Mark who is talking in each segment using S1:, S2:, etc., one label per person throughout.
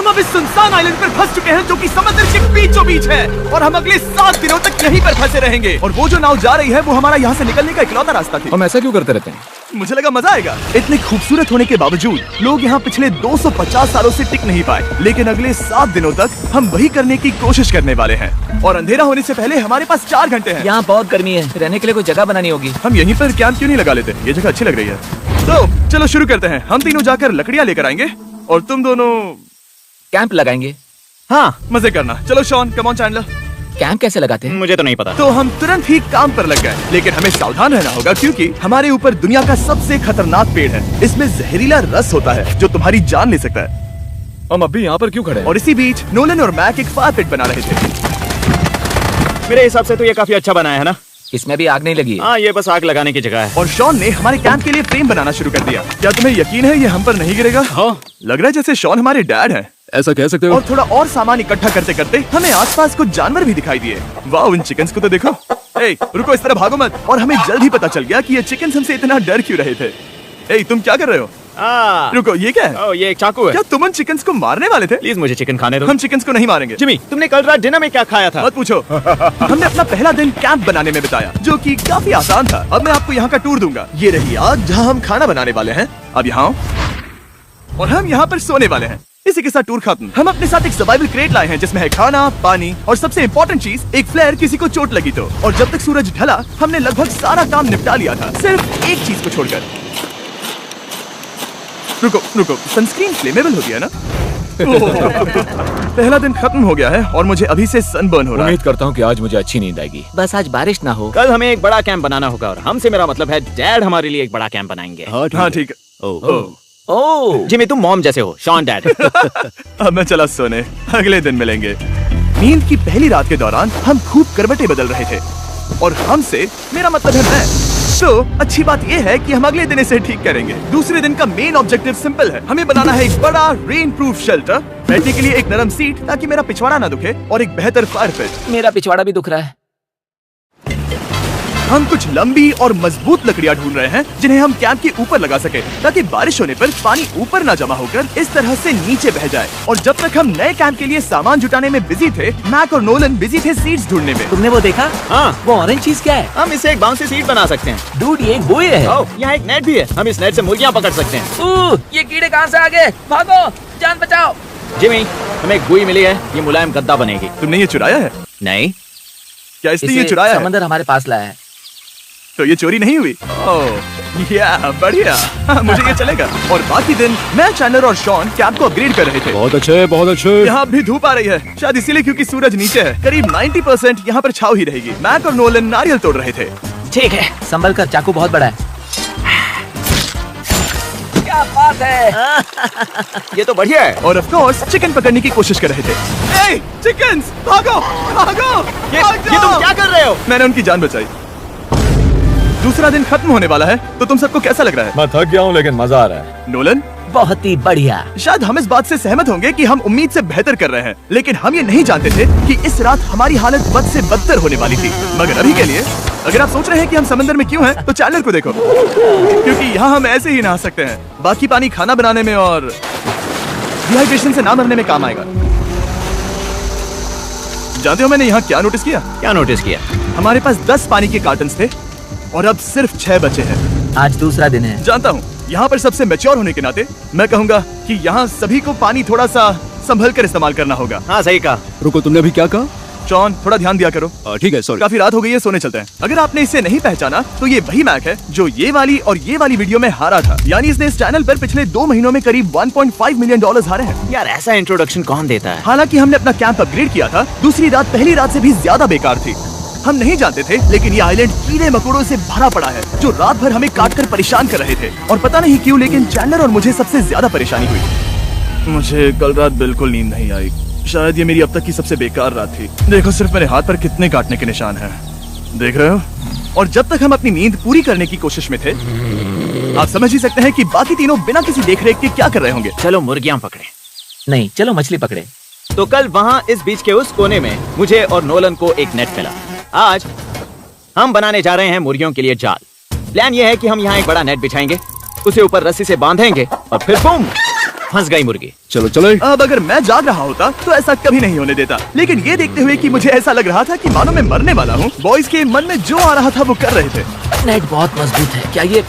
S1: हम अब इस सुनसान आइलैंड पर फंस चुके हैं जो कि समुद्र के बीचों बीच है और हम अगले 7 दिनों तक यहीं पर फंसे रहेंगे। और वो जो नाव जा रही है वो हमारा यहाँ से निकलने का इकलौता रास्ता थी।
S2: हम ऐसा क्यों करते रहते हैं?
S1: मुझे लगा मजा आएगा। इतने खूबसूरत होने के बावजूद लोग यहाँ पिछले 250 सालों से टिक नहीं पाए, लेकिन अगले 7 दिनों तक हम वही करने की कोशिश करने वाले हैं। और अंधेरा होने से पहले हमारे पास 4 घंटे हैं।
S3: यहाँ बहुत गर्मी है, रहने के लिए कोई जगह बनानी होगी।
S1: हम यहीं पर कैंप क्यों नहीं लगा लेते? ये जगह अच्छी लग रही है। तो चलो शुरू करते हैं। हम तीनों जाकर लकड़ियाँ लेकर आएंगे और तुम दोनों
S3: कैंप लगाएंगे।
S1: हाँ, मजे करना। चलो Shawn, come on Chandler.
S3: Camp कैसे लगाते हैं?
S4: मुझे तो नहीं पता।
S1: तो हम तुरंत ही काम पर लग गए, लेकिन हमें सावधान रहना होगा क्योंकि हमारे ऊपर दुनिया का सबसे खतरनाक पेड़ है। इसमें जहरीला रस होता है जो तुम्हारी जान ले सकता है।
S2: हम अभी यहाँ पर क्यों खड़े हैं?
S1: और इसी बीच नोलन और मैक एक फायर पिट बना रहे थे।
S4: मेरे हिसाब से तो ये काफी अच्छा बनाया है ना?
S3: इसमें भी आग नहीं लगी?
S4: हाँ, ये बस आग लगाने की जगह है।
S1: और शॉन ने हमारे कैंप के लिए फ्रेम बनाना शुरू कर दिया। क्या तुम्हें यकीन है ये हम पर नहीं गिरेगा?
S4: हाँ।
S1: लग रहा है जैसे शॉन हमारे डैड हैं।
S2: ऐसा कह सकते हो?
S1: और थोड़ा और सामान इकट्ठा करते करते हमें आसपास कुछ जानवर भी दिखाई दिए। वाह, उन चिकन्स को तो देखो। ए, रुको, इस तरह भागो मत। और हमें जल्द ही पता चल गया कि ये चिकन्स हमसे इतना डर क्यों रहे थे। ए, तुम क्या कर रहे हो? रुको, ये क्या है?
S4: ये एक चाकू है।
S1: क्या तुम उन चिकन्स को मारने वाले थे?
S4: प्लीज मुझे चिकन खाने दो।
S1: हम चिकन्स को नहीं मारेंगे।
S4: जिमी, तुमने कल रात डिनर में क्या खाया था?
S1: मत पूछो। हमने अपना पहला दिन कैंप बनाने में बिताया, जो कि काफी आसान था। अब मैं आपको यहाँ का टूर दूंगा। ये रही आग जहाँ हम खाना बनाने वाले हैं। अब यहाँ और हम यहाँ पर सोने वाले हैं। इसी के साथ टूर खत्म। हम अपने साथ एक सर्वाइवल क्रेट लाए हैं जिसमें है खाना, पानी और सबसे इम्पोर्टेंट चीज एक फ्लेयर किसी को चोट लगी तो। और जब तक सूरज ढला हमने लगभग सारा काम निपटा लिया था, सिर्फ एक चीज को छोड़कर। रुको, सनस्क्रीन फ्लेमेबल होती है ना? पहला दिन खत्म हो गया है और मुझे अभी से सनबर्न हो रहा है।
S2: उम्मीद करता हूँ कि आज मुझे अच्छी नींद आएगी।
S3: बस आज बारिश ना हो।
S4: कल हमें एक बड़ा कैंप बनाना होगा और हमसे मेरा मतलब है डैड हमारे लिए एक बड़ा कैंप बनाएंगे।
S1: हाँ ठीक है।
S3: ओह,
S4: जिमी, तुम मॉम जैसे हो, शॉन डैड।
S1: अब मैं चला सोने, अगले दिन मिलेंगे। नींद की पहली रात के दौरान हम खूब करवटें बदल रहे थे और हमसे मेरा मतलब है मैं। तो अच्छी बात यह है कि हम अगले दिन इसे ठीक करेंगे। दूसरे दिन का मेन ऑब्जेक्टिव सिंपल है। हमें बनाना है एक बड़ा रेन प्रूफ शेल्टर, बैठने के लिए एक नरम सीट ताकि मेरा पिछवाड़ा ना दुखे, और एक बेहतर फायर पिट।
S3: मेरा पिछवाड़ा भी दुख रहा है।
S1: हम कुछ लंबी और मजबूत लकड़ियां ढूंढ रहे हैं जिन्हें हम कैंप के ऊपर लगा सके ताकि बारिश होने पर पानी ऊपर ना जमा होकर इस तरह से नीचे बह जाए। और जब तक हम नए कैंप के लिए सामान जुटाने में बिजी थे, मैक और नोलन बिजी थे सीड्स ढूंढने में।
S3: तुमने वो देखा?
S4: हाँ,
S3: वो ऑरेंज चीज क्या है?
S4: हम इसे एक बाउंसी सीट बना सकते हैं।
S3: डूड, ये एक बुए है।
S4: यहाँ एक नेट भी है, हम इस नेट से मुर्गियाँ पकड़ सकते हैं।
S3: ये कीड़े कहाँ से आ गए? भागो, जान बचाओ।
S4: जिमी, हमें एक बुई मिली है, ये मुलायम गद्दा बनेगी।
S1: तुमने ये चुराया है?
S4: नहीं।
S1: क्या इसने ये चुराया है?
S3: समंदर हमारे पास लाया है।
S1: तो ये चोरी नहीं हुई? ओह, या बढ़िया। मुझे ये चलेगा। और बाकी दिन मैं, चैंडलर और शॉन कैंप को अपग्रेड कर रहे थे।
S2: बहुत अच्छे, बहुत अच्छे।
S1: यहाँ भी धूप आ रही है, शायद इसीलिए क्योंकि सूरज नीचे है। करीब 90% यहाँ पर छाव ही रहेगी। मैक और नोलन नारियल तोड़ रहे थे।
S3: ठीक है, संभल कर, चाकू बहुत बड़ा है। क्या बात है।
S4: ये तो बढ़िया है।
S1: और ऑफ कोर्स चिकन पकड़ने की कोशिश कर रहे थे। ए, चिकन्स, भागो, भागो,
S4: ये
S1: भाग
S4: तुम
S1: जाओ।
S4: क्या कर रहे हो?
S1: मैंने उनकी जान बचाई। दूसरा दिन खत्म होने वाला है, तो तुम सबको कैसा लग रहा है?
S2: मैं थक गया हूँ लेकिन मजा आ रहा है।
S1: नोलन,
S3: बहुत ही बढ़िया।
S1: शायद हम इस बात से सहमत होंगे कि हम उम्मीद से बेहतर कर रहे हैं, लेकिन हम ये नहीं जानते थे कि इस रात हमारी हालत बद से बदतर होने वाली थी। मगर अभी के लिए अगर आप सोच रहे हैं कि हम समंदर में क्यों हैं, तो चैनलर को देखो, क्योंकि यहाँ हम ऐसे ही नहा सकते हैं। बाकी पानी खाना बनाने में और डिहाइड्रेशन से ना मरने में काम आएगा। जानते हो मैंने यहाँ क्या नोटिस किया?
S4: क्या नोटिस किया?
S1: हमारे पास 10 पानी के कार्टन्स थे और अब सिर्फ 6 बचे हैं।
S3: आज दूसरा दिन है।
S1: जानता हूँ, यहाँ पर सबसे मैच्योर होने के नाते मैं कहूँगा कि यहाँ सभी को पानी थोड़ा सा संभल कर इस्तेमाल करना होगा।
S4: हाँ, सही कहा।
S2: रुको, तुमने अभी क्या कहा?
S1: जॉन, थोड़ा ध्यान दिया करो।
S2: ठीक है, सॉरी।
S1: काफी रात हो गई है, सोने चलते हैं। अगर आपने इसे नहीं पहचाना तो ये वही मैक है जो ये वाली और ये वाली वीडियो में हारा था। यानी इसने इस चैनल पर पिछले 2 महीनों में करीब $1.5 मिलियन हारे हैं।
S4: यार, ऐसा इंट्रोडक्शन कौन देता है?
S1: हालांकि हमने अपना कैंप अपग्रेड किया था, दूसरी रात पहली रात से भी ज्यादा बेकार थी। हम नहीं जानते थे, लेकिन ये आइलैंड कीड़े मकोड़ों से भरा पड़ा है जो रात भर हमें काटकर परेशान कर रहे थे। और पता नहीं क्यों, लेकिन चैंडलर और मुझे सबसे ज्यादा परेशानी हुई। मुझे कल रात बिल्कुल नींद नहीं आई। शायद ये मेरी अब तक की सबसे बेकार रात थी। देखो सिर्फ मेरे हाथ पर कितने काटने के निशान हैं, देख रहे हो? और जब तक हम अपनी नींद पूरी करने की कोशिश में थे, आप समझ ही सकते हैं कि बाकी तीनों बिना किसी देखरेख के क्या कर रहे होंगे।
S4: चलो मुर्गियाँ पकड़े।
S3: नहीं, चलो मछली पकड़े।
S4: तो कल वहाँ इस बीच के उस कोने में मुझे और नोलन को एक नेट मिला। आज हम बनाने जा रहे हैं मुर्गियों के लिए जाल। प्लान ये है कि हम यहाँ एक बड़ा नेट बिछाएंगे, उसे ऊपर रस्सी से बांधेंगे और फिर बूम, फंस गई मुर्गी।
S2: चलो चलो।
S1: अब अगर मैं जाग रहा होता तो ऐसा कभी नहीं होने देता, लेकिन ये देखते हुए कि मुझे ऐसा लग रहा था कि मानो मैं मरने वाला हूँ, बॉयज के मन में जो आ रहा था वो कर रहे थे।
S3: नेट बहुत मजबूत है, क्या ये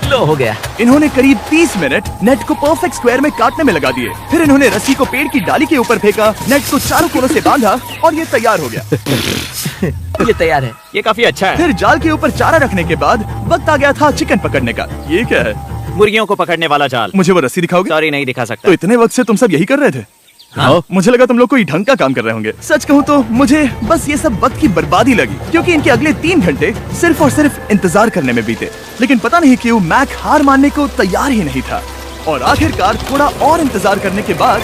S3: लो हो गया?
S1: इन्होंने करीब 30 मिनट नेट को परफेक्ट स्क्वायर में काटने में लगा दिए। फिर इन्होंने रस्सी को पेड़ की डाली के ऊपर फेंका, नेट को चारों कोनों से बांधा और ये तैयार हो गया।
S3: ये तैयार है।
S4: ये काफी अच्छा है।
S1: फिर जाल के ऊपर चारा रखने के बाद वक्त आ गया था चिकन पकड़ने का। ये क्या है?
S4: मुर्गियों को पकड़ने वाला जाल।
S1: मुझे वो रस्सी दिखाओगे?
S4: सॉरी, नहीं दिखा सकता।
S1: तो इतने वक्त से तुम सब यही कर रहे थे?
S3: हाँ।
S1: मुझे लगा तुम लोग कोई ढंग का काम कर रहे होंगे। सच कहूँ तो मुझे बस ये सब वक्त की बर्बादी लगी, क्योंकि इनके अगले 3 घंटे सिर्फ और सिर्फ इंतजार करने में बीते। लेकिन पता नहीं क्यों मैक हार मानने को तैयार ही नहीं था, और आखिरकार थोड़ा और इंतजार करने के बाद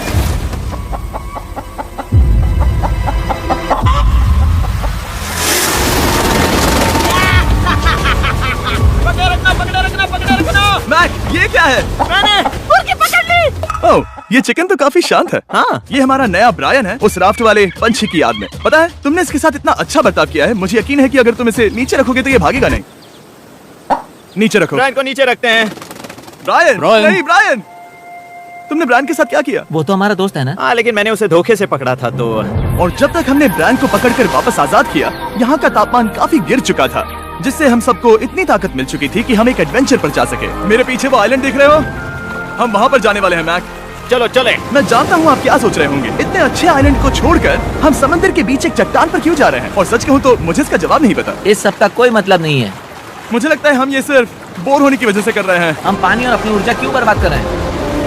S1: मैक, ये क्या है?
S4: मैंने मुर्गी पकड़ ली।
S1: ओह, ये चिकन तो काफी शांत है।
S4: हाँ।
S1: ये हमारा नया ब्रायन है, उस राफ्ट वाले पंछी की याद में। पता है, तुमने इसके साथ इतना अच्छा बर्ताव किया है, मुझे यकीन है कि अगर तुम इसे नीचे रखोगे तो ये भागेगा नहीं। नीचे रखो।
S4: ब्रायन को नीचे रखते हैं।
S1: Brian,
S2: Brian.
S1: नहीं ब्रायन, तुमने ब्रायन के साथ क्या किया?
S3: वो तो हमारा दोस्त है ना।
S4: हाँ, लेकिन मैंने उसे धोखे से पकड़ा था तो।
S1: और जब तक हमने ब्रायन को पकड़कर वापस आजाद किया, यहाँ का तापमान काफी गिर चुका था, जिससे हम सबको इतनी ताकत मिल चुकी थी कि हम एक एडवेंचर पर जा सके। मेरे पीछे वो आइलैंड देख रहे हो? हम वहाँ पर जाने वाले हैं मैक।
S4: चलो चले।
S1: मैं जानता हूँ आप क्या सोच रहे होंगे, इतने अच्छे आइलैंड को छोड़कर हम समंदर के बीच एक चट्टान पर क्यों जा रहे हैं? और सच कहूँ तो मुझे इसका जवाब नहीं पता।
S3: इस सब का कोई मतलब नहीं है।
S1: मुझे लगता है हम ये सिर्फ बोर होने की वजह से कर रहे हैं।
S3: हम पानी और अपनी ऊर्जा क्यों बर्बाद कर रहे हैं?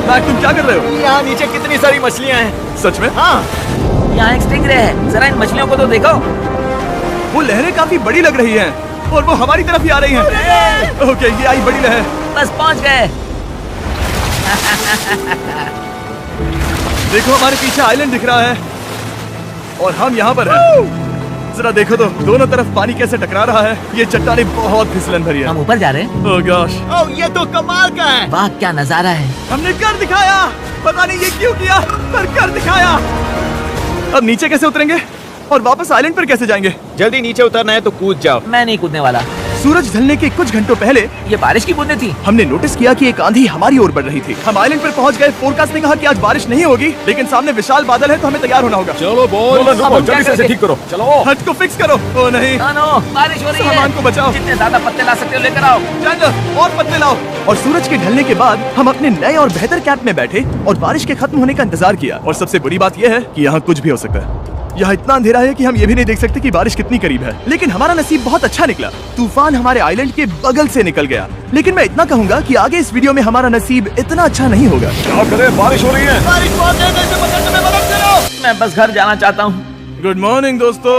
S1: मैक, तुम क्या कर रहे हो?
S4: यहाँ नीचे कितनी सारी मछलियाँ हैं।
S1: सच में?
S4: हाँ,
S3: यहाँ एक स्टिंगरे है, जरा इन मछलियों को तो देखो।
S1: वो लहरें काफी बड़ी लग रही हैं और वो हमारी तरफ ही आ रही हैं। ओके, ये आई बड़ी लहर।
S3: बस पहुँच गए।
S1: देखो, हमारे पीछे आइलैंड दिख रहा है और हम यहाँ पर हैं। जरा देखो तो, दोनों तरफ पानी कैसे टकरा रहा है। ये चट्टानें बहुत फिसलन भरी है।
S3: हम ऊपर जा रहे हैं।
S1: ओह गॉश,
S4: ओह, ये तो कमाल का है।
S3: वाह, क्या नजारा है।
S1: हमने कर दिखाया। पता नहीं ये क्यों किया, पर कर दिखाया। अब नीचे कैसे उतरेंगे और वापस आइलैंड पर कैसे जाएंगे?
S4: जल्दी नीचे उतरना है तो कूद जाओ।
S3: मैं नहीं कूदने वाला।
S1: सूरज ढलने के कुछ घंटों पहले
S3: ये बारिश की बूंदें थी।
S1: हमने नोटिस किया कि एक आंधी हमारी ओर बढ़ रही थी। हम आइलैंड पर पहुंच गए। फोरकास्ट ने कहा कि आज बारिश नहीं होगी, लेकिन सामने विशाल बादल है तो हमें तैयार होना होगा।
S2: चलो बॉल,
S3: अब हम क्या
S2: जल्दी से इसे
S3: करेंगे?
S2: ठीक करो। चलो।
S1: हट को फिक्स करो। ओ नहीं,
S3: नो, बारिश हो रही है।
S1: सामान को बचाओ।
S3: जितने ज्यादा पत्ते ला सकते हो लेकर आओ।
S1: चल और पत्ते लाओ। और सूरज के ढलने के बाद हम अपने नए और बेहतर कैंप में बैठे और बारिश के खत्म होने का इंतजार किया। और सबसे बुरी बात यह है कि यहाँ कुछ भी हो सकता है। यहाँ इतना अंधेरा है कि हम ये भी नहीं देख सकते कि बारिश कितनी करीब है। लेकिन हमारा नसीब बहुत अच्छा निकला। तूफान हमारे आइलैंड के बगल से निकल गया। लेकिन मैं इतना कहूँगा कि आगे इस वीडियो में हमारा नसीब इतना अच्छा नहीं होगा।
S2: क्या करें, बारिश हो रही है।
S4: बारिश बहुत तेज है, इसे पकड़ने में मदद करो।
S3: मैं बस घर जाना चाहता हूँ।
S1: गुड मॉर्निंग दोस्तों।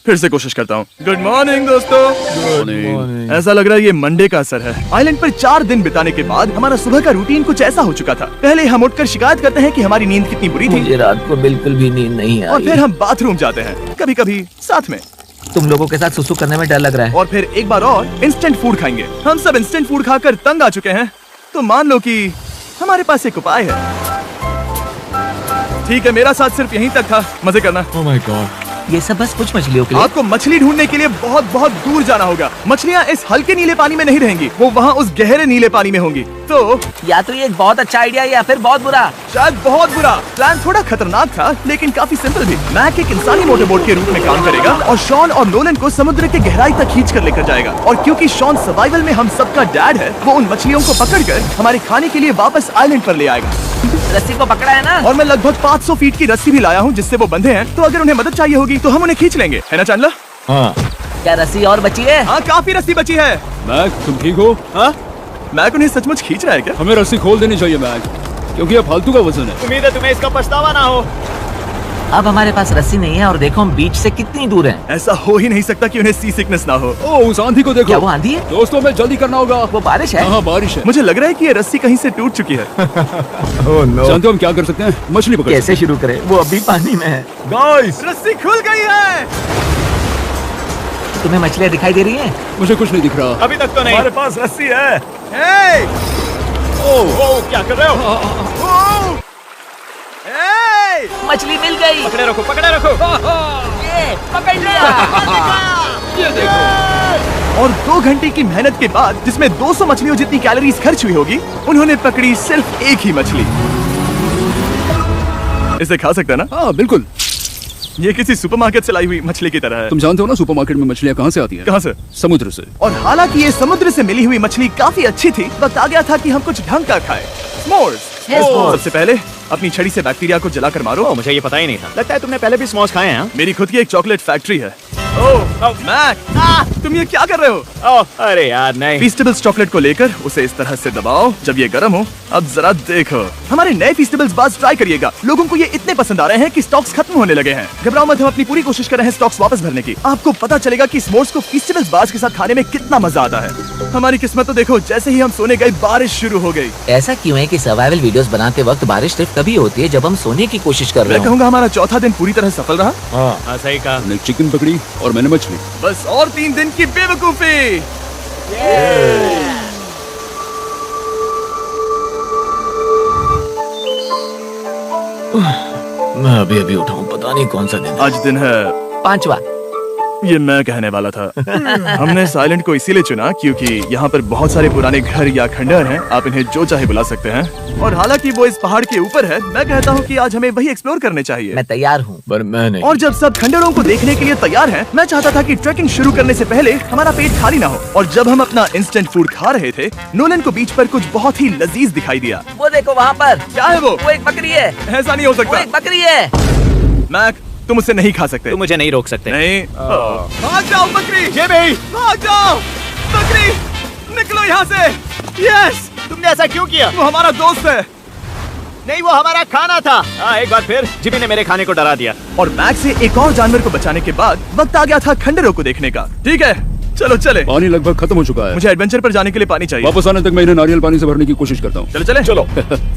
S1: फिर से कोशिश करता हूँ। गुड मॉर्निंग दोस्तों। ऐसा लग रहा है ये मंडे का असर है। आइलैंड पर 4 दिन बिताने के बाद हमारा सुबह का रूटीन कुछ ऐसा हो चुका था। पहले हम उठकर शिकायत करते हैं कि हमारी नींद कितनी बुरी थी,
S3: मुझे रात को बिल्कुल भी नींद नहीं
S1: और
S3: आई।
S1: फिर हम बाथरूम जाते हैं, कभी कभी साथ में,
S3: तुम लोगों के साथ सुसु करने में डर लग रहा है।
S1: और फिर एक बार और इंस्टेंट फूड खाएंगे। हम सब इंस्टेंट फूड खाकर तंग आ चुके हैं, तो मान लो कि हमारे पास एक उपाय है। ठीक है, मेरा साथ सिर्फ यहीं तक था। मजे करना।
S2: Oh my God.
S3: ये सब बस कुछ मछलियों के लिए।
S1: आपको मछली ढूंढने के लिए बहुत बहुत दूर जाना होगा। मछलियाँ इस हल्के नीले पानी में नहीं रहेंगी, वो वहाँ उस गहरे नीले पानी में होंगी। तो
S3: या तो ये एक बहुत अच्छा आइडिया या फिर बहुत बुरा।
S1: शायद बहुत बुरा। प्लान थोड़ा खतरनाक था, लेकिन काफी सिंपल भी। मैक एक इंसानी मोटरबोट के रूप में काम करेगा और शॉन और नोलन को समुद्र के गहराई तक खींच कर लेकर जाएगा। और क्योंकि शॉन सर्वाइवल में हम सबका डैड है, वो उन मछलियों को पकड़कर हमारे खाने के लिए वापस आइलैंड पर ले आएगा।
S3: रस्सी को पकड़ा है ना?
S1: और मैं लगभग 500 फीट की रस्सी भी लाया हूँ जिससे वो बंधे हैं, तो अगर उन्हें मदद चाहिए होगी तो हम उन्हें खींच लेंगे, है ना चैंडलर?
S2: हाँ।
S3: क्या रस्सी और बची है?
S1: हाँ, काफी रस्सी बची है।
S2: मैक, तुम ठीक हो?
S1: हाँ, मैक उन्हें सचमुच खींच रहा है क्या?
S2: हमें रस्सी खोल देनी चाहिए मैक, क्योंकि ये फालतू का वजन है।
S4: उम्मीद है तुम्हें इसका पछतावा ना हो।
S3: अब हमारे पास रस्सी नहीं है और देखो हम बीच से कितनी दूर हैं।
S1: ऐसा हो ही नहीं सकता कि उन्हें सी सिकनेस ना हो।
S2: ओ, उस आंधी को देखो।
S3: क्या वो आंधी है?
S2: दोस्तों, में जल्दी करना होगा।
S3: वो बारिश है?
S2: हाँ, बारिश है।
S1: मुझे लग रहा है कि ये रस्सी कहीं से टूट चुकी है।
S2: जानते हो हम क्या कर सकते हैं? मछली पकड़।
S3: कैसे शुरू करें? वो अभी पानी में है।
S1: गाइस, रस्सी खुल गई है।
S3: तुम्हें मछलियाँ दिखाई दे रही हैं?
S2: मुझे कुछ नहीं दिख रहा।
S4: अभी तक तो नहीं।
S1: हमारे पास रस्सी है। हे!
S4: ओह, क्या कर रहे हो?
S1: ओह! हे!
S3: मछली मिल गई।
S4: पकड़े रखो, पकड़े रखो।
S3: ये पकड़ लिया।
S2: ये देखो।
S1: और 2 घंटे की मेहनत के बाद, जिसमें 200 मछलियों जितनी कैलोरीज खर्च हुई होगी, उन्होंने पकड़ी सिर्फ एक ही मछली। इसे खा सकता है ना?
S2: हाँ बिल्कुल।
S1: ये किसी सुपरमार्केट से लाई हुई मछली की तरह है।
S2: तुम जानते हो ना सुपरमार्केट में मछलियाँ कहाँ से आती हैं?
S1: कहाँ से?
S2: समुद्र से।
S1: और हालांकि ये समुद्र से मिली हुई मछली काफी अच्छी थी, वक्त आ गया था कि हम कुछ ढंग का खाएं। स्मोर्स। सबसे पहले अपनी छड़ी से बैक्टीरिया को जलाकर मारो।
S4: ओह, मुझे ये पता ही नहीं था। लगता है तुमने पहले भी स्मोक्स खाए हैं। हाँ?
S1: मेरी खुद की एक चॉकलेट फैक्ट्री है। ओह मैक, तुम ये क्या कर रहे हो?
S4: ओह, अरे यार नहीं।
S1: फीस्टेबल्स चॉकलेट को लेकर उसे इस तरह से दबाओ। जब ये गर्म हो, अब जरा देखो। हमारे नए फीस्टेबल्स बार्स ट्राई करिएगा। लोगों को ये इतने पसंद आ रहे हैं कि स्टॉक्स खत्म होने लगे हैं। घबराओ मत, हम अपनी पूरी कोशिश कर रहे हैं स्टॉक्स वापस भरने की। आपको पता चलेगा कि स्मोर्स को फीस्टेबल्स बार्स के साथ खाने में कितना मजा आता है। हमारी किस्मत तो देखो, जैसे ही हम सोने गए बारिश शुरू हो गई।
S3: ऐसा क्यों है कि सर्वाइवल वीडियोस बनाते वक्त बारिश सिर्फ तभी होती है जब हम सोने की कोशिश कर रहे
S1: मैं
S3: हो।
S1: कहूँगा हमारा चौथा दिन पूरी तरह सफल रहा।
S4: हाँ सही कहा।
S2: मैंने चिकन पकड़ी और मैंने मछली।
S1: बस और 3 दिन की बेवकूफी।
S3: मैं अभी अभी उठाऊं, पता नहीं कौन सा दिन।
S1: आज दिन है
S3: 5वां।
S1: ये मैं कहने वाला था। हमने इस आइलैंड को इसीलिए चुना क्योंकि यहाँ पर बहुत सारे पुराने घर या खंडहर हैं। आप इन्हें जो चाहे बुला सकते हैं। और हालांकि वो इस पहाड़ के ऊपर है, मैं कहता हूँ कि आज हमें वही एक्सप्लोर करने चाहिए।
S3: मैं तैयार हूँ।
S2: पर मैं नहीं।
S1: और जब सब खंडहरों को देखने के लिए तैयार हैं, मैं चाहता था कि ट्रैकिंग शुरू करने से पहले हमारा पेट खाली ना हो। और जब हम अपना इंस्टेंट फूड खा रहे थे, नोलन को बीच पर कुछ बहुत ही लजीज दिखाई दिया।
S3: वो देखो वहाँ पर।
S1: क्या है वो?
S3: एक बकरी है।
S1: ऐसा नहीं हो
S3: वो
S1: सकता।
S3: एक बकरी है।
S1: मैक, तुम उसे नहीं खा सकते।
S4: तुम मुझे नहीं रोक सकते।
S1: नहीं। भाग जाओ बकरी।
S4: ये भी।
S1: भाग जाओ बकरी, निकलो यहाँ से। यस,
S4: तुमने ऐसा क्यों किया?
S1: वो हमारा दोस्त है।
S4: नहीं, वो हमारा खाना था। हाँ, एक बार फिर जिमी ने मेरे खाने को डरा दिया।
S1: और मैक से एक और जानवर को बचाने के बाद वक्त आ गया था खंडहरों को देखने का। ठीक है, चलो चले।
S2: पानी लगभग खत्म हो चुका है।
S1: मुझे एडवेंचर पर जाने के लिए पानी चाहिए।
S2: वापस आने तक मैं इन्हें नारियल पानी से भरने की कोशिश करता हूँ।
S1: चलो चले।
S2: चलो।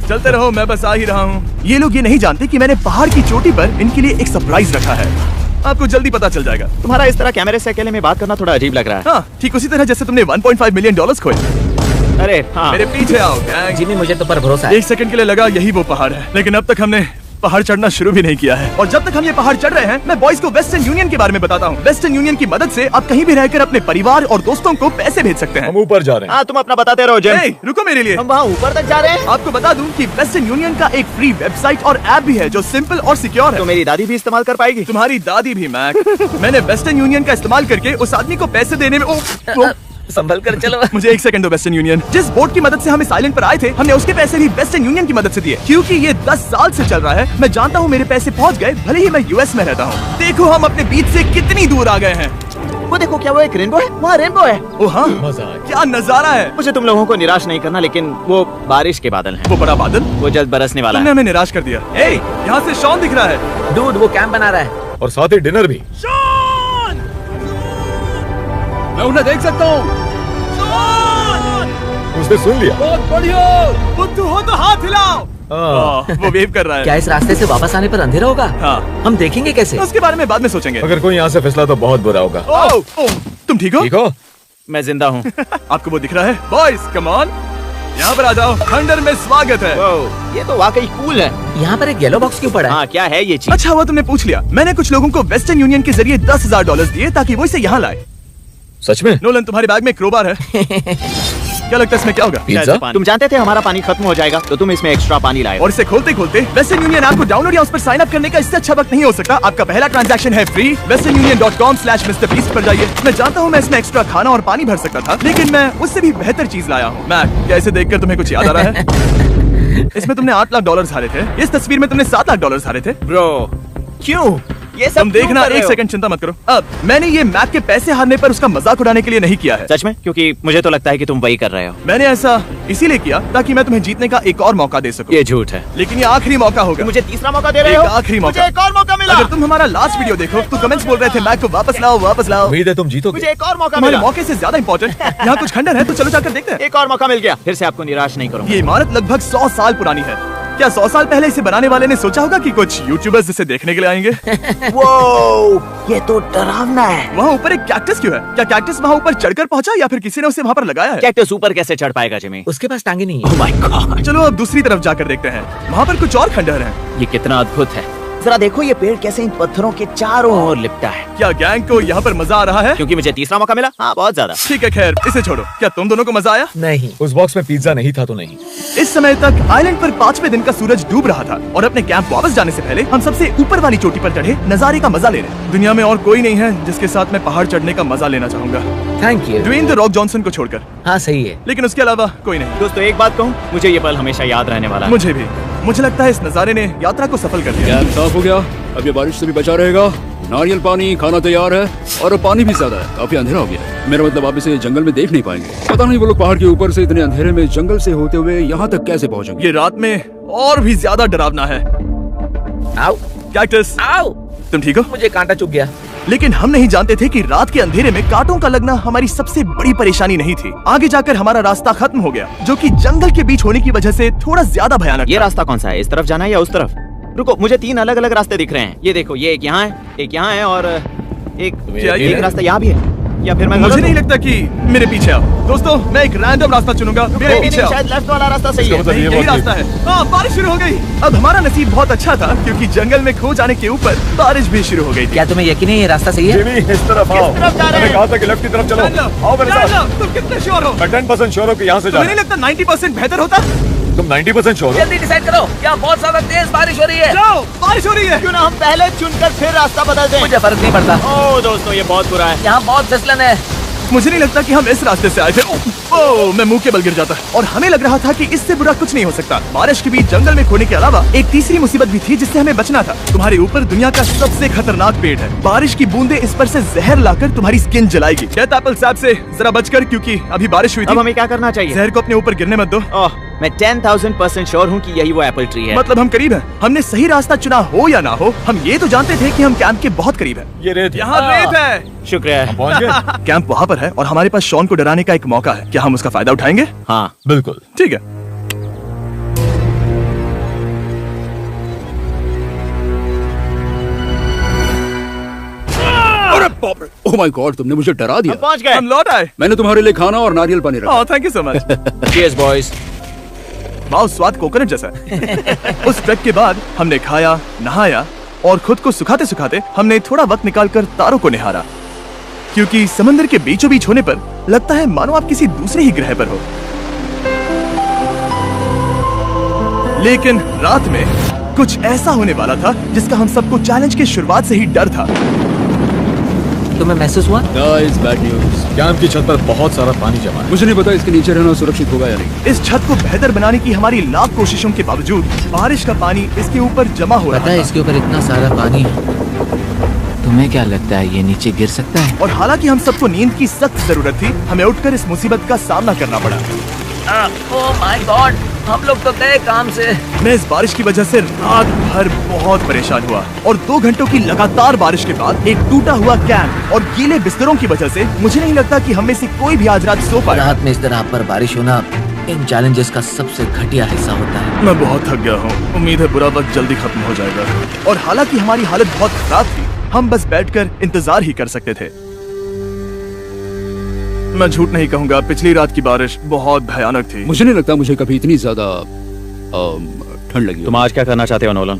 S1: चलते रहो, मैं बस आ ही रहा हूँ। ये लोग ये नहीं जानते कि मैंने पहाड़ की चोटी पर इनके लिए एक सरप्राइज रखा है। आपको जल्दी पता चल जाएगा।
S4: तुम्हारा इस तरह कैमरे से अकेले में बात करना थोड़ा अजीब लग रहा है।
S1: हाँ, ठीक उसी तरह जैसे तुमने $1.5 मिलियन खोए।
S4: अरे हाँ।
S1: मेरे पीछे आओ गैंग।
S3: जिमी, मुझे तो पर भरोसा है।
S1: 1 सेकंड के लिए लगा यही वो पहाड़ है, लेकिन अब तक हमने पहाड़ चढ़ना शुरू भी नहीं किया है। और जब तक हम ये पहाड़ चढ़ रहे हैं, मैं बॉयज को वेस्टर्न यूनियन के बारे में बताता हूँ। वेस्टर्न यूनियन की मदद से आप कहीं भी रहकर अपने परिवार और दोस्तों को पैसे भेज सकते हैं।
S5: हम ऊपर जा रहे हैं।
S4: हाँ, तुम अपना बताते रहो जिम।
S1: Hey, रुको मेरे लिए।
S4: हम वहाँ ऊपर तक जा रहे हैं।
S1: आपको बता दूं कि वेस्टर्न यूनियन का एक फ्री वेबसाइट और ऐप भी है जो सिंपल और सिक्योर है।
S4: तो मेरी दादी भी इस्तेमाल कर पाएगी।
S1: तुम्हारी दादी भी मैक। मैंने वेस्टर्न यूनियन का इस्तेमाल करके उस आदमी को पैसे देने में
S3: संभल कर चलो।
S1: मुझे 1 सेकंड दो। वेस्टर्न यूनियन, जिस बोट की मदद से हम इस आइलैंड पर आए थे, हमने उसके पैसे भी वेस्टर्न यूनियन की मदद से दिए। क्योंकि ये 10 साल से चल रहा है, मैं जानता हूँ मेरे पैसे पहुँच गए, भले ही मैं यूएस में रहता हूँ। देखो हम अपने बीच से कितनी दूर आ गए हैं।
S4: वो देखो, क्या वो एक रेनबो है? वहाँ रेनबो है।
S1: ओ हाँ, क्या नजारा है।
S4: मुझे तुम लोगों को निराश नहीं करना, लेकिन वो बारिश के बादल हैं।
S1: वो बड़ा बादल,
S4: वो जल्द बरसने वाला
S1: तुमने
S4: है।
S1: हमें निराश कर दिया। ए, यहाँ से शॉन दिख रहा है।
S3: डूड, वो कैंप बना रहा है।
S5: और साथ ही डिनर भी।
S2: मैं उन्हें देख सकता हूँ।
S5: उसने सुन लिया।
S2: बहुत बढ़िया।
S1: बुद्धू हो तो हाथ हिलाओ। वो वेव कर रहा है।
S3: क्या इस रास्ते से वापस आने पर अंधेरा होगा?
S1: हाँ।
S3: हम देखेंगे कैसे?
S1: उसके बारे में बाद में सोचेंगे।
S5: अगर कोई यहाँ से फिसला तो बहुत बुरा होगा।
S1: तुम ठीक हो?
S5: ठीक हो?
S4: मैं जिंदा हूँ।
S1: आपको वो दिख रहा है? बॉयज कम ऑन, यहाँ पर आ जाओ। खंडर में स्वागत है।
S4: वाह, ये तो वाकई कूल है।
S3: यहाँ पर एक येलो बॉक्स क्यों पड़ा है?
S4: हाँ, क्या है ये चीज?
S1: अच्छा हुआ तुमने पूछ लिया। मैंने कुछ लोगों को वेस्टर्न यूनियन के जरिए $10,000 दिए ताकि वो इसे यहाँ लाए।
S5: सच में?
S1: नोलन, तुम्हारे बैग में क्रोबार है। क्या लगता है इसमें क्या होगा?
S5: पिज्जा?
S4: तुम जानते थे हमारा पानी खत्म हो जाएगा, तो तुम इसमें एक्स्ट्रा पानी लाए।
S1: और इसे खोलते खोलते वेस्टर्न यूनियन ऐप को डाउनलोड या उस पर साइन अप करने का इससे अच्छा वक्त नहीं हो सकता। आपका पहला ट्रांजैक्शन है फ्री। westernunion.com/MrBeast पर जाइए। मैं जानता हूँ मैं इसमें एक्स्ट्रा खाना और पानी भर सकता था, लेकिन मैं उससे भी बेहतर चीज लाया हूँ। मैक, क्या इसे देखकर तुम्हें कुछ याद आ रहा है? इसमें तुमने $8 लाख हारे थे। इस तस्वीर में तुमने $7 लाख हारे थे।
S4: ब्रो, क्यों ये सब
S1: तुम
S4: क्यों
S1: देखना,
S4: कर रहे
S1: 1
S4: हो?
S1: सेकंड चिंता मत करो। अब मैंने ये मैक के पैसे हारने पर उसका मजाक उड़ाने के लिए नहीं किया है।
S4: सच में? क्योंकि मुझे तो लगता है कि तुम वही कर रहे हो।
S1: मैंने ऐसा इसीलिए किया ताकि मैं तुम्हें जीतने का एक और मौका दे सकूं।
S4: ये झूठ है।
S1: लेकिन ये आखिरी मौका होगा।
S4: मुझे तीसरा मौका दे रहे
S1: एक
S4: हो?
S1: आखिरी मौका।
S4: मुझे एक और मौका मिला।
S1: अगर तुम हमारा लास्ट वीडियो देखो तो कमेंट्स बोल रहे थे मैक को वापस लाओ, वापस लाओ।
S5: उम्मीद है तुम जीतोगे।
S4: मुझे एक और मौका
S1: तुम्हारे
S4: मिला।
S1: मौके से ज्यादा इंपॉर्टेंट यहाँ कुछ खंडर है, तो चलो जाकर देखते हैं।
S4: एक और मौका मिल गया। फिर से आपको निराश नहीं करूंगा।
S1: ये इमारत लगभग 100 साल पुरानी है। क्या 100 साल पहले इसे बनाने वाले ने सोचा होगा कि कुछ यूट्यूबर्स इसे देखने के लिए आएंगे?
S4: वो ये तो डरावना है।
S1: वहाँ ऊपर एक कैक्टस क्यों है? क्या कैक्टस वहाँ ऊपर चढ़कर पहुँचा या फिर किसी ने उसे वहाँ पर लगाया है?
S4: कैक्टस ऊपर कैसे चढ़ पाएगा जिमी?
S3: उसके पास टांगे नहीं
S4: ओह
S3: है।
S4: माय गॉड,
S1: चलो अब दूसरी तरफ जाकर देखते हैं। वहाँ पर कुछ और खंडहर हैं।
S4: ये कितना अद्भुत है। जरा देखो ये पेड़ कैसे इन पत्थरों के चारों ओर लिपटा है।
S1: क्या गैंग को यहाँ पर मजा आ रहा है?
S4: क्योंकि मुझे तीसरा मौका मिला। हाँ, बहुत ज्यादा।
S1: ठीक है, खैर इसे छोड़ो। क्या तुम दोनों को मजा आया?
S3: नहीं।
S5: उस बॉक्स में पिज्जा नहीं था तो नहीं।
S1: इस समय तक आइलैंड पर 5वें दिन का सूरज डूब रहा था और अपने कैंप वापस जाने से पहले हम सबसे ऊपर वाली चोटी पर चढ़े नजारे का मजा ले रहे। दुनिया में और कोई नहीं है जिसके साथ मैं पहाड़ चढ़ने का मजा लेना चाहूंगा,
S3: thank you.
S1: Dwayne the Rock Johnson को छोड़कर।
S3: हाँ सही है।
S1: लेकिन उसके अलावा कोई नहीं।
S4: दोस्तों एक बात कहूँ, मुझे ये पल हमेशा याद रहने वाला है।
S1: मुझे भी। मुझे लगता है इस नजारे ने यात्रा को सफल कर दिया।
S2: कैंप साफ हो गया, अब ये बारिश से भी बचा रहेगा। नारियल पानी, खाना तैयार है और पानी भी ज्यादा है। काफी अंधेरा हो गया है। मेरा मतलब आप इसे जंगल में देख नहीं पाएंगे। पता नहीं वो लोग पहाड़ के ऊपर से इतने अंधेरे में जंगल से होते हुए यहाँ तक कैसे पहुँचेंगे।
S1: ये रात में और भी ज्यादा डरावना है।
S3: आओ
S1: कैक्टस,
S3: आओ।
S1: तुम ठीक हो?
S3: मुझे कांटा चुभ गया।
S1: लेकिन हम नहीं जानते थे कि रात के अंधेरे में कांटों का लगना हमारी सबसे बड़ी परेशानी नहीं थी। आगे जाकर हमारा रास्ता खत्म हो गया, जो कि जंगल के बीच होने की वजह से थोड़ा ज्यादा भयानक
S4: ये
S1: था।
S4: रास्ता कौन सा है? इस तरफ जाना है या उस तरफ? रुको, मुझे 3 अलग अलग रास्ते दिख रहे हैं। ये देखो, ये एक यहाँ है, एक यहाँ है और
S1: क्या ये
S4: एक
S1: है?
S4: रास्ता यहाँ भी है। या फिर मैं
S1: मुझे
S4: गलत
S1: नहीं
S4: हूँ?
S1: लगता कि मेरे पीछे आओ। दोस्तों, मैं एक रैंडम रास्ता चुनूंगा। मेरे
S4: नहीं,
S1: पीछे
S4: नहीं,
S1: आओ।
S4: शायद लेफ्ट वाला रास्ता सही है।
S5: मतलब
S1: नहीं,
S5: ये
S1: यही
S5: बात
S1: रास्ता है। हाँ, बारिश शुरू हो गई। अब हमारा नसीब बहुत अच्छा था क्योंकि जंगल में खो जाने के ऊपर बारिश भी शुरू हो गई थी।
S3: क्या तुम्हें यकीन है ये रास्ता सही है?
S5: जिमी, इस तरफ आओ।
S4: तरफ जा रहे
S5: मैंने
S4: हैं?
S5: कहा था कि लेफ्ट की तरफ चलो।
S1: जान लो,
S5: आओ मेरे
S1: जान
S5: साथ।
S1: लो, तुम कितने श्योर हो?
S5: मैं 10% श्योर हूँ कि यहाँ से
S1: तुम्हें
S5: जाना।
S1: नहीं लगता 90% बेहतर होता?
S5: तुम 90% श्योर हो?
S3: जल्दी डिसाइड करो। क्या बहुत ज्यादा तेज बारिश हो रही है?
S1: जाओ, बारिश हो रही है।
S4: क्यों ना हम पहले चुनकर फिर रास्ता बदल दें?
S3: मुझे फर्क नहीं पड़ता।
S4: ओह दोस्तों, ये बहुत बुरा है।
S3: यहाँ बहुत फिसलन है।
S1: मुझे नहीं लगता कि हम इस रास्ते से आए थे। ओह, मैं मुंह के बल गिर जाता। और हमें लग रहा था कि इससे बुरा कुछ नहीं हो सकता। बारिश के बीच जंगल में खोने के अलावा एक तीसरी मुसीबत भी थी जिससे हमें बचना था। तुम्हारे ऊपर दुनिया का सबसे खतरनाक पेड़ है। बारिश की बूंदें इस पर से जहर लाकर तुम्हारी स्किन जलाएगी। डेथ एप्पल सैप से जरा बचकर, क्योंकि अभी बारिश हुई
S4: अब
S1: थी।
S4: हमें क्या करना चाहिए?
S1: जहर को अपने ऊपर गिरने मत दो।
S4: ओह, मैं 10,000% श्योर हूँ कि यही वो एप्पल ट्री है।
S1: मतलब हम करीब हैं। हमने सही रास्ता चुना हो या ना हो, हम ये तो जानते थे कि हम कैंप के बहुत करीब हैं।
S5: ये रेत है।
S1: यहाँ रेत है।
S4: शुक्रिया है।
S5: पहुँच गए?
S1: कैंप वहाँ पर है और हमारे पास शॉन को डराने का एक मौका है। क्या हम उसका फायदा उठाएंगे?
S4: हाँ,
S5: बिल्कुल।
S1: ठीक है।
S2: अरे बाप रे, ओह माय गॉड, तुमने मुझे डरा दिया।
S4: हम पहुँच गए।
S1: हम लौट आए।
S2: मैंने तुम्हारे लिए खाना और नारियल पानी रखा।
S1: Oh, thank you so much.
S4: Cheers, boys.
S1: वाह, स्वाद कोकोनट जैसा है। उस ट्रैक के बाद हमने खाया, नहाया और खुद को सुखाते सुखाते हमने थोड़ा वक्त निकालकर तारों को निहारा, क्योंकि समंदर के बीचों बीच होने पर लगता है मानो आप किसी दूसरे ही ग्रह पर हो। लेकिन रात में कुछ ऐसा होने वाला था जिसका हम सबको चैलेंज के शुरुआत से ही डर था।
S3: तुम्हें महसूस हुआ?
S2: Guys, bad news.
S5: कैंप की छत पर बहुत सारा पानी जमा है।
S2: मुझे नहीं पता इसके नीचे रहना सुरक्षित होगा या नहीं।
S1: इस छत को बेहतर बनाने की हमारी लाख कोशिशों के बावजूद बारिश का पानी इसके ऊपर जमा हो रहा
S3: पता है
S1: था।
S3: इसके ऊपर इतना सारा पानी है। तुम्हें क्या लगता है ये नीचे गिर सकता है?
S1: और हालांकि हम सबको नींद की सख्त जरूरत थी, हमें उठकर इस मुसीबत का सामना करना पड़ा।
S3: ओह माय गॉड, हम लोग तो गए काम से।
S1: मैं इस बारिश की वजह से रात भर बहुत परेशान हुआ और 2 घंटों की लगातार बारिश के बाद एक टूटा हुआ कैंप और गीले बिस्तरों की वजह से मुझे नहीं लगता कि हम में से कोई भी आज रात सो पाया।
S3: रात में इस तरह पर बारिश होना इन चैलेंजेस का सबसे घटिया हिस्सा होता है।
S1: मैं बहुत थक गया हूँ। उम्मीद है बुरा वक्त जल्दी खत्म हो जाएगा। और हालांकि हमारी हालत बहुत खराब थी, हम बस बैठकर इंतजार ही कर सकते थे। मैं झूठ नहीं कहूँगा, पिछली रात की बारिश बहुत भयानक थी।
S2: मुझे नहीं लगता मुझे कभी इतनी ज्यादा ठंड लगी हो।
S4: तुम आज क्या करना चाहते हो नोलन?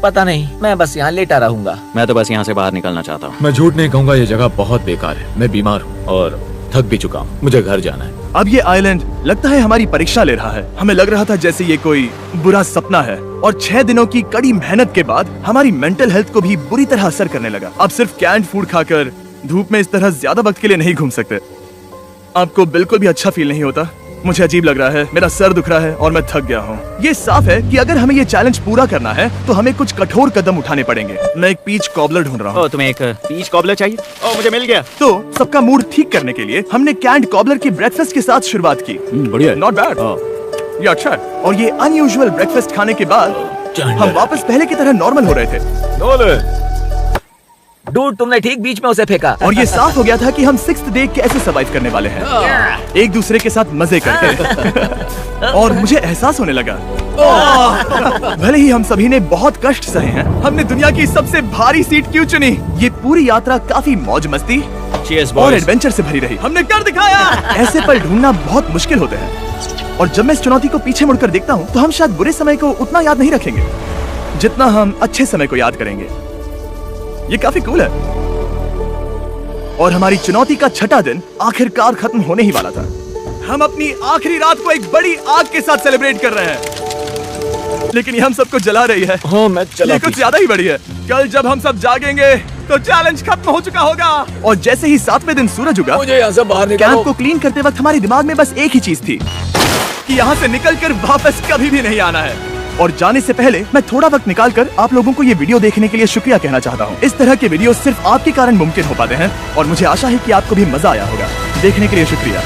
S3: पता नहीं, मैं बस यहाँ लेटा रहूंगा।
S4: मैं तो बस यहाँ से बाहर निकलना चाहता हूँ।
S5: मैं झूठ नहीं कहूँगा, ये जगह बहुत बेकार है। मैं बीमार हूँ और थक भी चुका हूँ। मुझे घर जाना है।
S1: अब ये आइलैंड लगता है हमारी परीक्षा ले रहा है। हमें लग रहा था जैसे ये कोई बुरा सपना है और 6 दिनों की कड़ी मेहनत के बाद हमारी मेंटल हेल्थ को भी बुरी तरह असर करने लगा। अब सिर्फ कैंड फूड खाकर धूप में इस तरह ज्यादा वक्त के लिए नहीं घूम सकते। आपको बिल्कुल भी अच्छा फील नहीं होता? मुझे अजीब लग रहा है, मेरा सर दुख रहा है और मैं थक गया हूँ। ये साफ है कि अगर हमें ये चैलेंज पूरा करना है तो हमें कुछ कठोर कदम उठाने पड़ेंगे। मैं एक पीच कॉबलर ढूंढ रहा हूँ।
S4: ओह, तुम्हें एक पीच कॉबलर चाहिए? ओह, मुझे मिल गया।
S1: तो सबका मूड ठीक करने के लिए हमने कैंड कॉबलर के ब्रेकफास्ट के साथ शुरुआत की।
S2: बढ़िया है।
S1: Not bad. ये अच्छा है। और ये अनयूजुअल ब्रेकफास्ट खाने के बाद हम वापस पहले की तरह नॉर्मल हो रहे थे।
S5: नोलन,
S3: डूड, तुमने ठीक बीच में उसे फेंका।
S1: और ये साफ हो गया था कि हम 6th डे कैसे सर्वाइव करने वाले हैं, एक दूसरे के साथ मजे करके। और मुझे एहसास होने लगा, भले ही हम सभी ने बहुत कष्ट सहे हैं, हमने दुनिया की सबसे भारी सीट क्यों चुनी। ये पूरी यात्रा काफी मौज मस्ती
S4: Cheers,
S1: और
S4: boys.
S1: एडवेंचर से भरी रही। हमने कर दिखाया। ऐसे पल ढूंढना बहुत मुश्किल होते हैं और जब मैं इस चुनौती को पीछे मुड़कर देखता हूँ तो हम शायद बुरे समय को उतना याद नहीं रखेंगे जितना हम अच्छे समय को याद करेंगे। ये काफी कूल है। और हमारी चुनौती का छठा दिन आखिरकार खत्म होने ही वाला था। हम अपनी आखिरी रात को एक बड़ी आग के साथ सेलिब्रेट कर रहे हैं, लेकिन ये हम सबको जला रही है।
S5: हाँ, मैं चला
S1: ये कुछ ज्यादा ही बड़ी है। कल जब हम सब जागेंगे तो चैलेंज खत्म हो चुका होगा। और जैसे ही 7वें दिन सूरज उगा,
S5: मुझे यहाँ से बाहर
S1: कैंप
S5: निकालो।
S1: को क्लीन करते वक्त हमारे दिमाग में बस एक ही चीज थी कि यहाँ से निकलकर वापस कभी भी नहीं आना है। और जाने से पहले मैं थोड़ा वक्त निकालकर आप लोगों को ये वीडियो देखने के लिए शुक्रिया कहना चाहता हूँ। इस तरह के वीडियो सिर्फ आपके कारण मुमकिन हो पाते हैं और मुझे आशा है कि आपको भी मजा आया होगा। देखने के लिए शुक्रिया।